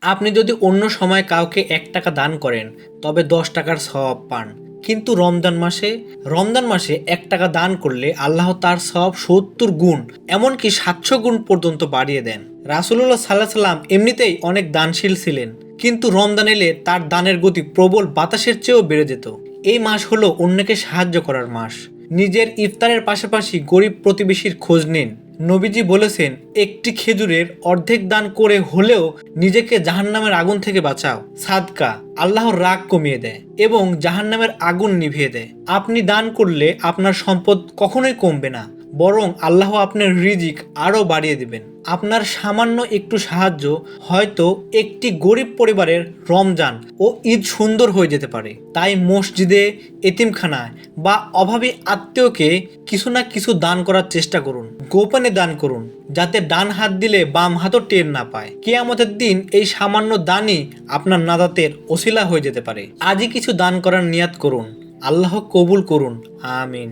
আপনি যদি অন্য সময় কাউকে ১ টাকা দান করেন তবে ১০ টাকার সওয়াব পান, কিন্তু রমজান মাসে ১ টাকা দান করলে আল্লাহ তার সওয়াব ৭০ গুণ এমনকি ৭০০ গুণ পর্যন্ত বাড়িয়ে দেন। রাসূলুল্লাহ সাল্লাল্লাহু আলাইহি সাল্লাম এমনিতেই অনেক দানশীল ছিলেন, কিন্তু রমজান এলে তার দানের গতি প্রবল বাতাসের চেয়েও বেড়ে যেত। এই মাস হলো অন্যকে সাহায্য করার মাস। নিজের ইফতারের পাশাপাশি গরিব প্রতিবেশীর খোঁজ নিন। নবীজি বলেছেন, একটি খেজুরের অর্ধেক দান করে হলেও নিজেকে জাহান্নামের আগুন থেকে বাঁচাও। সাদকা আল্লাহর রাগ কমিয়ে দেয় এবং জাহান্নামের আগুন নিভিয়ে দেয়। আপনি দান করলে আপনার সম্পদ কখনোই কমবে না, বরং আল্লাহ আপনার রিজিক আরও বাড়িয়ে দিবেন। আপনার সামান্য একটু সাহায্য হয়তো একটি গরিব পরিবারের রমজান ও ঈদ সুন্দর হয়ে যেতে পারে। তাই মসজিদে, এতিমখানায় বা অভাবী আত্মীয়কে কিছু না কিছু দান করার চেষ্টা করুন। গোপনে দান করুন, যাতে ডান হাত দিলে বাম হাতও টের না পায়। কিয়ামতের দিন এই সামান্য দানই আপনার নাজাতের ওসিলা হয়ে যেতে পারে। আজই কিছু দান করার নিয়াত করুন, আল্লাহ কবুল করুন। আমিন।